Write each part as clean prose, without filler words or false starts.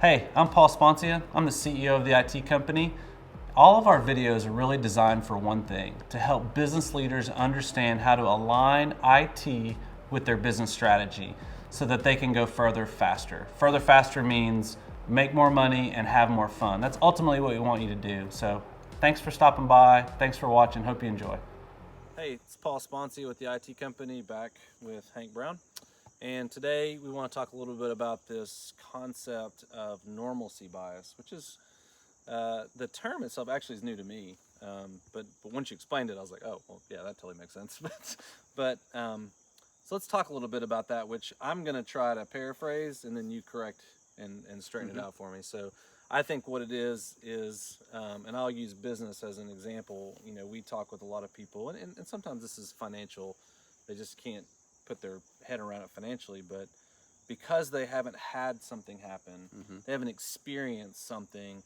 Hey, I'm Paul Sponcia. I'm the CEO of the IT company. All of our videos are really designed for one thing, to help business leaders understand how to align IT with their business strategy so that they can go further faster. Further faster means make more money and have more fun. That's ultimately what we want you to do. So thanks for stopping by. Thanks for watching. Hope you enjoy. Hey, it's Paul Sponcia with the IT company, back with Hank Brown. And today we want to talk a little bit about this concept of normalcy bias, which is the term itself actually is new to me. But once you explained it, I was like, oh, well, yeah, that totally makes sense. So let's talk a little bit about that, which I'm going to try to paraphrase, and then you correct and straighten it out for me. So I think what it is, and I'll use business as an example. You know, we talk with a lot of people, and sometimes this is financial. They just can't put their head around it financially, but because they haven't had something happen, they haven't experienced something,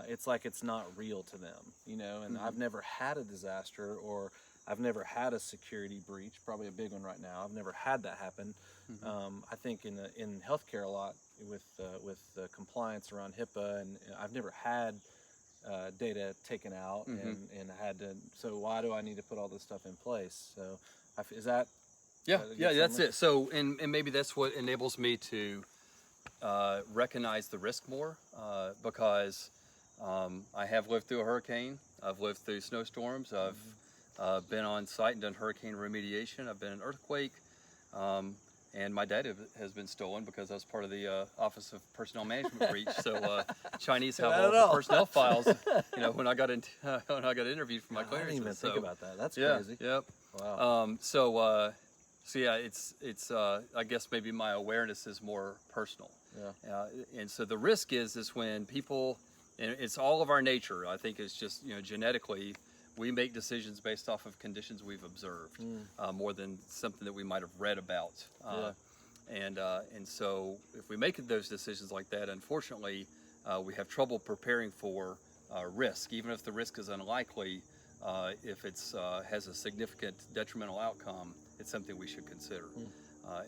it's like it's not real to them, you know. And I've never had a disaster, or I've never had a security breach, probably a big one right now. I've never had that happen. I think in healthcare a lot with compliance around HIPAA, and I've never had data taken out and had to. So why do I need to put all this stuff in place? So is that? Yeah, that's it. So, and maybe that's what enables me to recognize the risk more, because I have lived through a hurricane. I've lived through snowstorms. I've been on site and done hurricane remediation. I've been in an earthquake, and my data has been stolen because I was part of the Office of Personnel Management breach. So Chinese have all the personnel files. You know, when I got interviewed for my clearance. I didn't even think about that. That's crazy. Yep. Wow. So yeah, it's I guess maybe my awareness is more personal. Yeah. And so the risk is when people, and it's all of our nature. I think it's just, you know, genetically, we make decisions based off of conditions we've observed, more than something that we might have read about. And so if we make those decisions like that, unfortunately, we have trouble preparing for risk, even if the risk is unlikely. If it's has a significant detrimental outcome, it's something we should consider.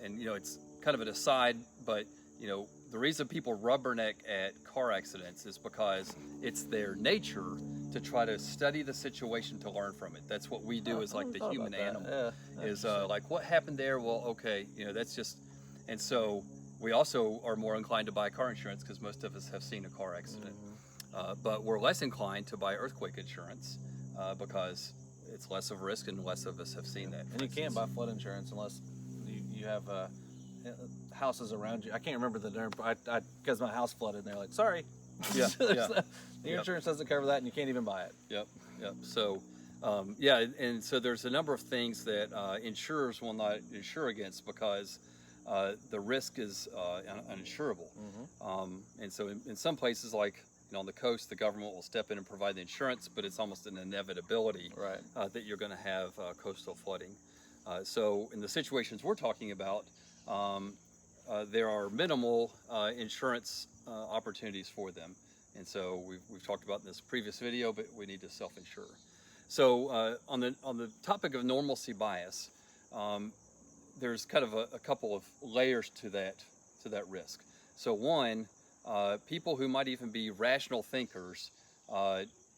And you know, it's kind of an aside, but you know, the reason people rubberneck at car accidents is because it's their nature to try to study the situation to learn from it. That's what we do as like the human animal. Is like, what happened there? Well, okay, you know, that's just. And so we also are more inclined to buy car insurance because most of us have seen a car accident. But we're less inclined to buy earthquake insurance because it's less of a risk and less of us have seen that. And you can't buy flood insurance unless you have houses around you. I can't remember the term, but because my house flooded, and they're like, sorry. Yeah, Your insurance doesn't cover that, and you can't even buy it. Yep. So, and so there's a number of things that insurers will not insure against because the risk is uninsurable. And so in some places, like, you know, on the coast, the government will step in and provide the insurance, but it's almost an inevitability that you're going to have coastal flooding. So in the situations we're talking about, there are minimal insurance opportunities for them. And so we've talked about in this previous video, but we need to self-insure. So on the topic of normalcy bias, there's kind of a couple of layers to that risk. So one, people who might even be rational thinkers,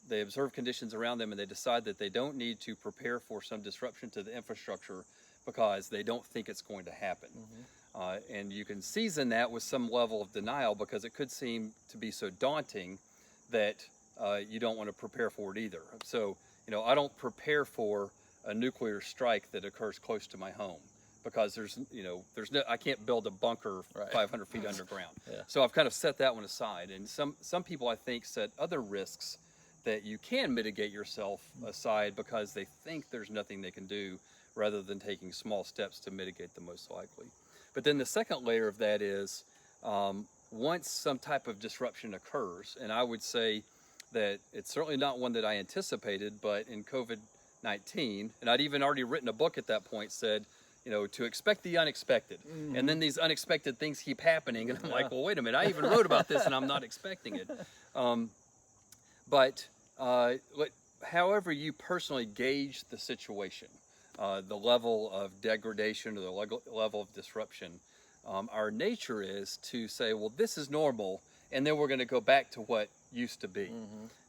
they observe conditions around them and they decide that they don't need to prepare for some disruption to the infrastructure because they don't think it's going to happen. And you can season that with some level of denial because it could seem to be so daunting that you don't want to prepare for it either. So, you know, I don't prepare for a nuclear strike that occurs close to my home because I can't build a bunker 500 feet underground. So I've kind of set that one aside. And some people, I think, set other risks that you can mitigate yourself aside because they think there's nothing they can do rather than taking small steps to mitigate the most likely. But then the second layer of that is once some type of disruption occurs, and I would say that it's certainly not one that I anticipated, but in COVID-19, and I'd even already written a book at that point, said, you know, to expect the unexpected. And then these unexpected things keep happening, and I'm like, well, wait a minute, I even wrote about this and I'm not expecting it. But however you personally gauge the situation, the level of degradation or the level of disruption, our nature is to say, well, this is normal, and then we're going to go back to what used to be.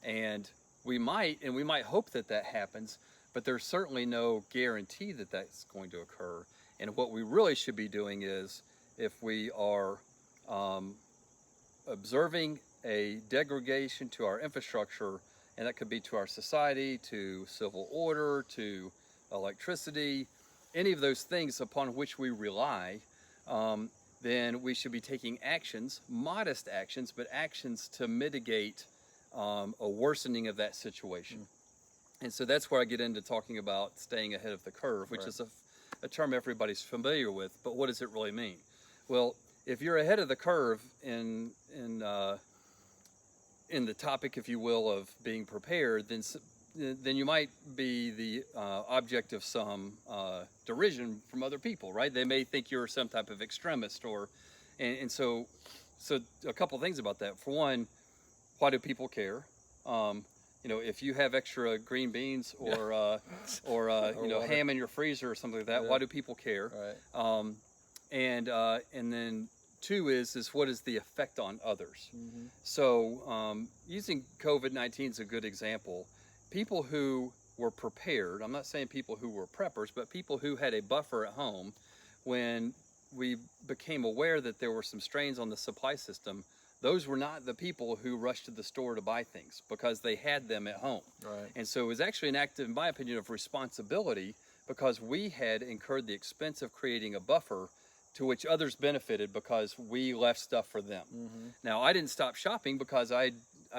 And we might hope that that happens, but there's certainly no guarantee that that's going to occur. And what we really should be doing is, if we are observing a degradation to our infrastructure, and that could be to our society, to civil order, to electricity, any of those things upon which we rely, then we should be taking actions, modest actions, but actions to mitigate a worsening of that situation. And so that's where I get into talking about staying ahead of the curve, which is a term everybody's familiar with, but what does it really mean? Well, if you're ahead of the curve in the topic, if you will, of being prepared, then you might be the object of some derision from other people, right? They may think you're some type of extremist, and so a couple things about that. For one, why do people care? If you have extra green beans or ham in your freezer or something like that, why do people care? Right. And then two is what is the effect on others? So using COVID-19 is a good example. People who were prepared, I'm not saying people who were preppers, but people who had a buffer at home, when we became aware that there were some strains on the supply system, those were not the people who rushed to the store to buy things because they had them at home. Right. And so it was actually an act, in my opinion, of responsibility, because we had incurred the expense of creating a buffer to which others benefited because we left stuff for them. Now, I didn't stop shopping because I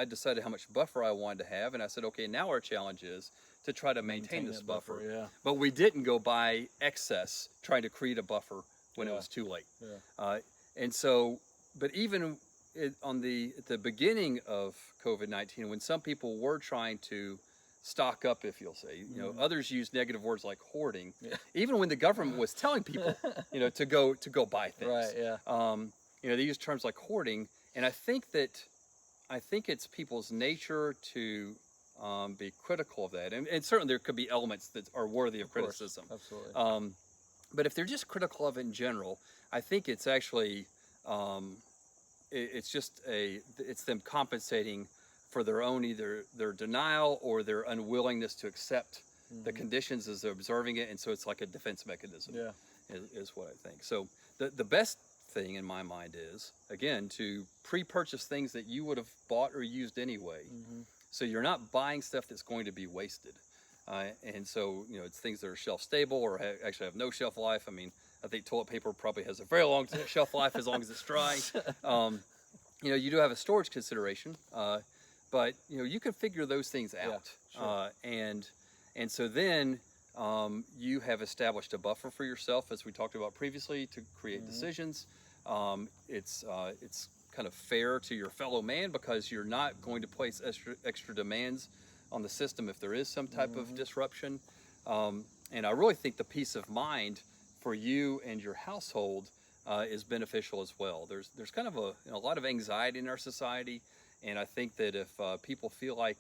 decided how much buffer I wanted to have, and I said, okay, now our challenge is to try to maintain this buffer. Yeah. But we didn't go buy excess trying to create a buffer when it was too late. And so, but even at the beginning of COVID-19, when some people were trying to stock up, if you'll say, others use negative words like hoarding. Even when the government was telling people, to go buy things. Right. Yeah. They use terms like hoarding, and I think it's people's nature to be critical of that, and certainly there could be elements that are worthy of criticism. Absolutely. But if they're just critical of it in general, I think it's actually it's them compensating for their own, either their denial or their unwillingness to accept the conditions as they're observing it, and so it's like a defense mechanism. Is what I think. So the best thing in my mind is, again, to pre-purchase things that you would have bought or used anyway, so you're not buying stuff that's going to be wasted. And so it's things that are shelf stable or actually have no shelf life. I mean, I think toilet paper probably has a very long shelf life as long as it's dry. You do have a storage consideration, but you can figure those things out. And so then you have established a buffer for yourself, as we talked about previously, to create decisions. It's kind of fair to your fellow man because you're not going to place extra demands on the system if there is some type of disruption. And I really think the peace of mind for you and your household is beneficial as well. There's kind of a lot of anxiety in our society, and I think that if people feel like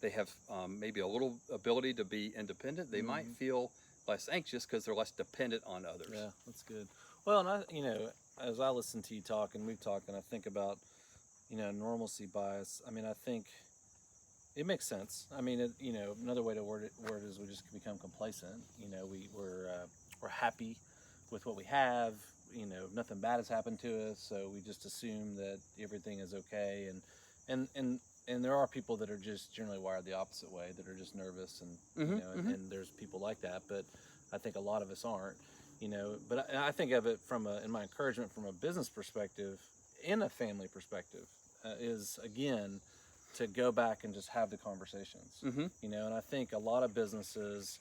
they have maybe a little ability to be independent, they might feel less anxious because they're less dependent on others. Yeah, that's good. Well, and as I listen to you talk and we talk, and I think about normalcy bias. I mean, I think it makes sense. I mean, another way to word it is we just become complacent. We're happy with what we have. Nothing bad has happened to us, so we just assume that everything is okay. And there are people that are just generally wired the opposite way, that are just nervous, and and there's people like that. But I think a lot of us aren't. But I think of it in my encouragement from a business perspective, and a family perspective, is again to go back and just have the conversations. And I think a lot of businesses,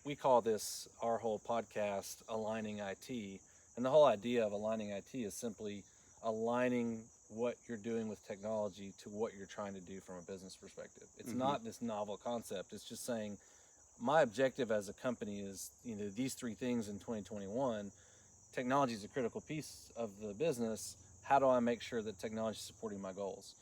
we call this, our whole podcast, aligning IT, and the whole idea of aligning IT is simply aligning what you're doing with technology to what you're trying to do from a business perspective. It's not this novel concept. It's just saying, my objective as a company is, these three things in 2021. Technology is a critical piece of the business. How do I make sure that technology is supporting my goals?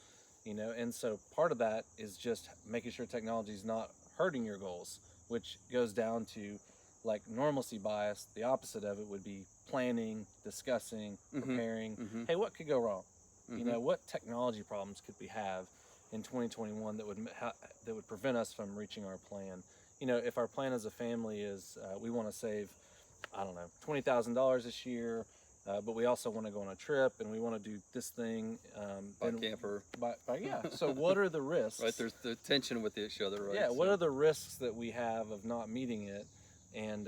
And so part of that is just making sure technology is not hurting your goals, which goes down to like normalcy bias. The opposite of it would be planning, discussing, preparing. Hey, what could go wrong? You know, what technology problems could we have in 2021 that would prevent us from reaching our plan? You know, if our plan as a family is we want to save, I don't know, $20,000 this year, but we also want to go on a trip and we want to do this thing. Buy camper. Yeah. So what are the risks? Right, there's the tension with each other, right? Yeah. What are the risks that we have of not meeting it, and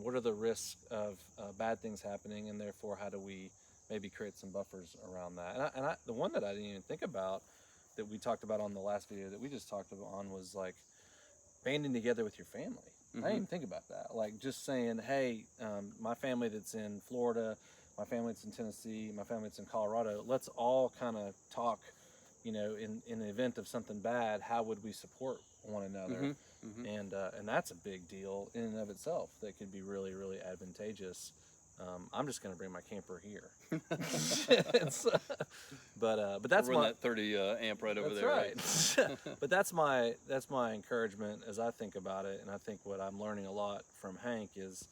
what are the risks of bad things happening, and therefore how do we maybe create some buffers around that? And the one that I didn't even think about that we talked about on the last video that we just talked about on was like banding together with your family. I didn't even think about that. Like just saying, hey, my family that's in Florida, my family that's in Tennessee, my family that's in Colorado, let's all kind of talk, you know, in the event of something bad, how would we support one another? And that's a big deal in and of itself that could be really, really advantageous. I'm just going to bring my camper here. But that's Run my that 30 amp right over that's there. right. But that's my encouragement as I think about it, and I think what I'm learning a lot from Hank is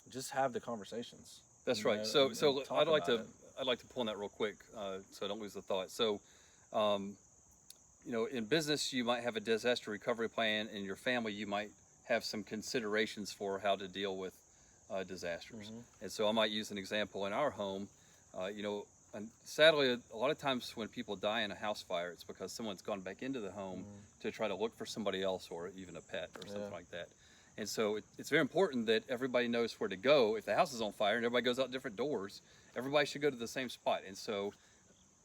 just have the conversations. That's you right. know, and So talk I'd like about to it. pull on that real quick so I don't lose the thought. So, you know, in business you might have a disaster recovery plan. In your family you might have some considerations for how to deal with disasters. And so I might use an example in our home. You know, and sadly, a lot of times when people die in a house fire, it's because someone's gone back into the home to try to look for somebody else or even a pet or something like that. And so it's very important that everybody knows where to go. If the house is on fire and everybody goes out different doors, everybody should go to the same spot. And so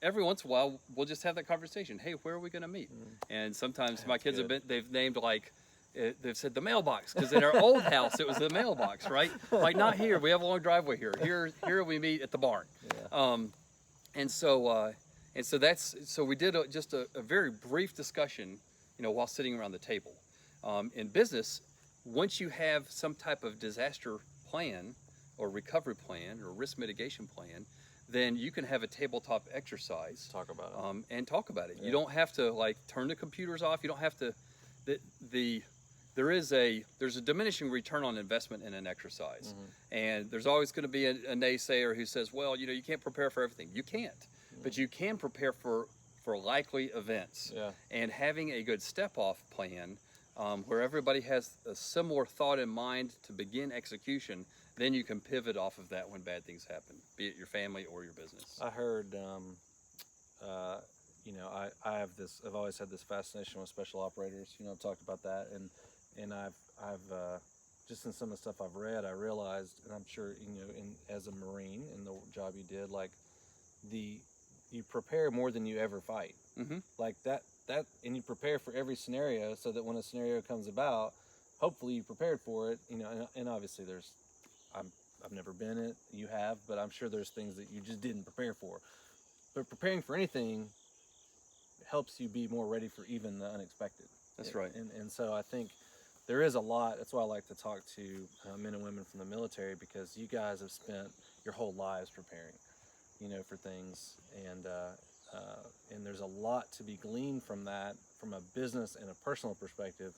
every once in a while, we'll just have that conversation. Hey, where are we going to meet? And sometimes my kids they've named like, they've said the mailbox, because in our old house it was the mailbox, right? Like, not here. We have a long driveway here. Here we meet at the barn. And so we did just a very brief discussion, you know, while sitting around the table. In business, once you have some type of disaster plan or recovery plan or risk mitigation plan, then you can have a tabletop exercise. Talk about it. And talk about it. You don't have to like turn the computers off. You don't have to. There's a diminishing return on investment in an exercise, and there's always going to be a naysayer who says, well, you know, you can't prepare for everything. You can't, but you can prepare for likely events. And having a good step-off plan where everybody has a similar thought in mind to begin execution, then you can pivot off of that when bad things happen, be it your family or your business. I heard, you know, I've always had this fascination with special operators. You know, I've talked about that, and I've just in some of the stuff I've read, I realized, and I'm sure, you know, as a Marine in the job you did, like you prepare more than you ever fight. Like that, and you prepare for every scenario so that when a scenario comes about, hopefully you prepared for it. You know, and obviously I've never been it. You have, but I'm sure there's things that you just didn't prepare for. But preparing for anything helps you be more ready for even the unexpected. That's right. And so I think there is a lot. That's why I like to talk to men and women from the military, because you guys have spent your whole lives preparing, you know, for things, and there's a lot to be gleaned from that, from a business and a personal perspective.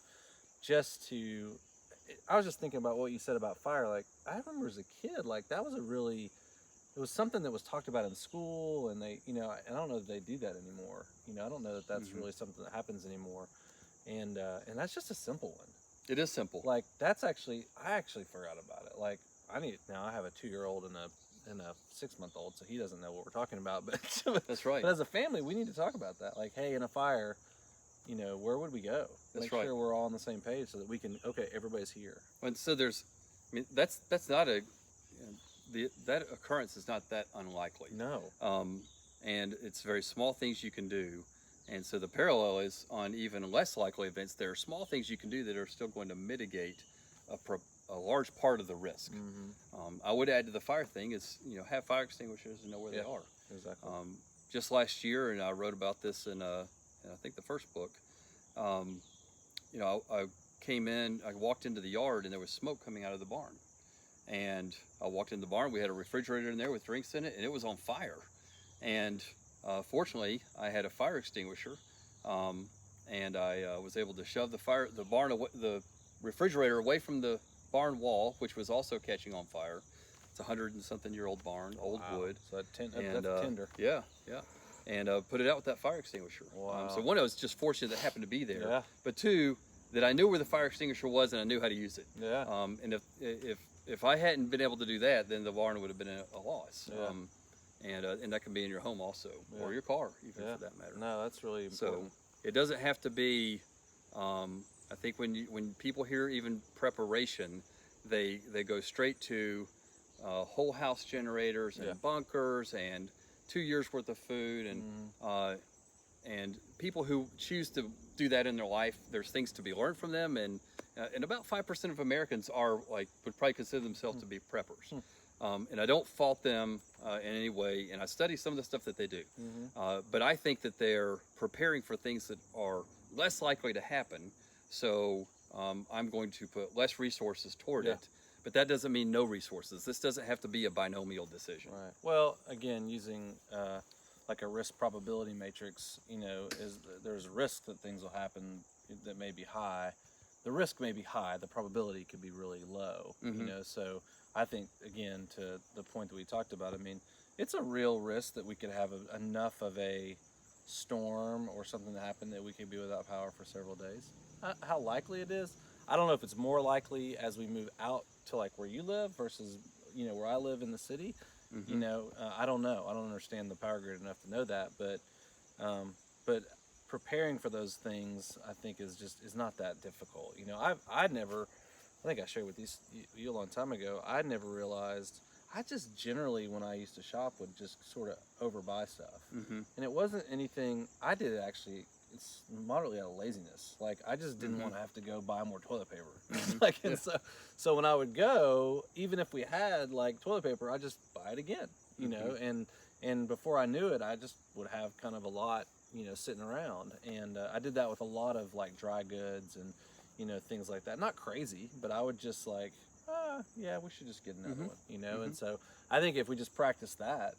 I was just thinking about what you said about fire. Like, I remember as a kid, like that was it was something that was talked about in school, and they, you know, and I don't know that they do that anymore. You know, I don't know that that's really something that happens anymore. And that's just a simple one. It is simple. Like I actually forgot about it. Like I have a 2-year-old and a 6-month-old, so he doesn't know what we're talking about. But that's right. But as a family, we need to talk about that. Like, hey, in a fire, you know, where would we go? That's Make right. sure we're all on the same page so that we can. Okay, everybody's here. And so that's not that occurrence is not that unlikely. No. And it's very small things you can do. And so the parallel is on even less likely events. There are small things you can do that are still going to mitigate a large part of the risk. I would add to the fire thing is, you know, have fire extinguishers and know where they are. Exactly. Just last year, and I wrote about this in I think the first book. You know, I walked into the yard and there was smoke coming out of the barn. And I walked in the barn, we had a refrigerator in there with drinks in it, and it was on fire. And fortunately, I had a fire extinguisher, and I was able to shove the refrigerator away from the barn wall, which was also catching on fire. It's a 100-and-something-year-old barn, old Wow. wood. So And that's tender. yeah, yeah. And put it out with that fire extinguisher. Wow. So one, I was just fortunate that happened to be there. Yeah. But two, that I knew where the fire extinguisher was and I knew how to use it. Yeah. And if I hadn't been able to do that, then the barn would have been a loss. Yeah. And that can be in your home also, Yeah. or your car, even Yeah. for that matter. No, that's really important. So it doesn't have to be. I think when people hear even preparation, they go straight to whole house generators and Yeah. bunkers and 2 years worth of food and people who choose to do that in their life. There's things to be learned from them, and about 5% of Americans would probably consider themselves to be preppers. And I don't fault them in any way, and I study some of the stuff that they do. But I think that they're preparing for things that are less likely to happen. So I'm going to put less resources toward it. But that doesn't mean no resources. This doesn't have to be a binomial decision. Right. Well, again, using like a risk probability matrix, there's a risk that things will happen that may be high. The risk may be high. The probability could be really low. So I think, again, to the point that we talked about, I mean, it's a real risk that we could have enough of a storm or something to happen that we could be without power for several days. How likely it is, I don't know if it's more likely as we move out to like where you live versus where I live in the city. I don't know. I don't understand the power grid enough to know that, but preparing for those things, I think, is not that difficult. I think I shared with you a long time ago. I never realized. I just generally, when I used to shop, would just sort of overbuy stuff, and it wasn't anything. I did it actually. It's moderately out of laziness. Like, I just didn't want to have to go buy more toilet paper. And so when I would go, even if we had like toilet paper, I just buy it again. And before I knew it, I just would have kind of a lot, sitting around. And I did that with a lot of like dry goods and things like that. Not crazy, but I would just like, yeah, we should just get another one. And so I think if we just practice that,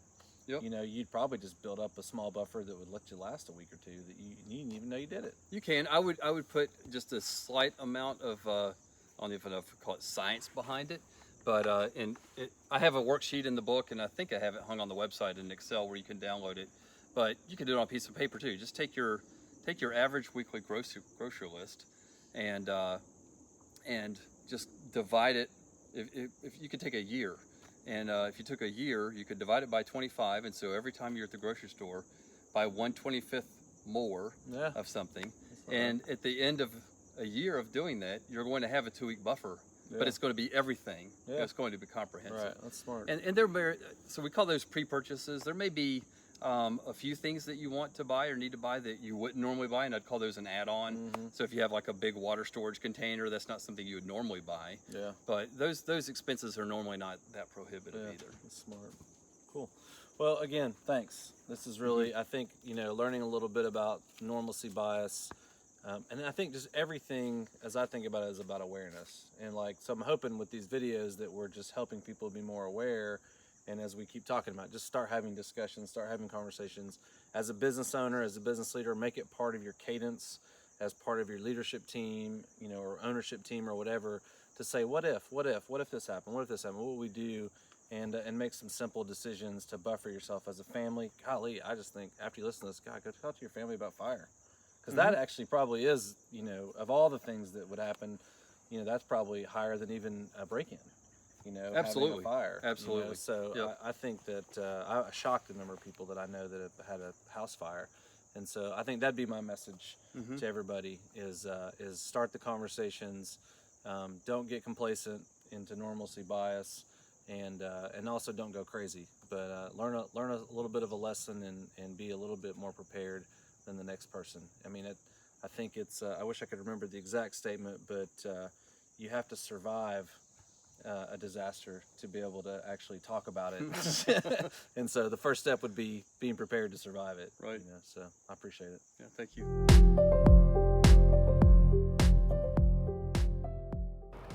you'd probably just build up a small buffer that would let you last a week or two that you didn't even know you did it. You can. I would put just a slight amount of I don't know if I call it science behind it, but I have a worksheet in the book, and I think I have it hung on the website in Excel where you can download it. But you can do it on a piece of paper too. Just take your average weekly grocery list, and just divide it. If you could take a year. And if you took a year, you could divide it by 25, and so every time you're at the grocery store, buy 1/25 more of something. And at the end of a year of doing that, you're going to have a 2-week buffer, but it's going to be everything. It's going to be comprehensive. Right, that's smart. And so we call those pre-purchases. There may be a few things that you want to buy or need to buy that you wouldn't normally buy, and I'd call those an add-on. So if you have like a big water storage container, that's not something you would normally buy. But those expenses are normally not that prohibitive either. That's smart. Cool. Well, again, thanks. This is really, I think, learning a little bit about normalcy bias. And I think just everything, as I think about it, is about awareness. And so I'm hoping with these videos that we're just helping people be more aware. And as we keep talking about, just start having discussions, start having conversations. As a business owner, as a business leader, make it part of your cadence, as part of your leadership team, or ownership team or whatever, to say, what if this happened? What if this happened? What would we do? And make some simple decisions to buffer yourself as a family. Golly, I just think after you listen to this, God, go talk to your family about fire. Because that actually probably is, of all the things that would happen, that's probably higher than even a break-in. Absolutely. Having a fire. Absolutely. So I think that I shocked the number of people that I know that have had a house fire. And so I think that'd be my message to everybody is start the conversations. Don't get complacent into normalcy bias, and also don't go crazy, but learn a little bit of a lesson and be a little bit more prepared than the next person. I mean, I think it's, I wish I could remember the exact statement, but you have to survive a disaster to be able to actually talk about it. And so the first step would be being prepared to survive it. Right. So I appreciate it. Yeah, thank you.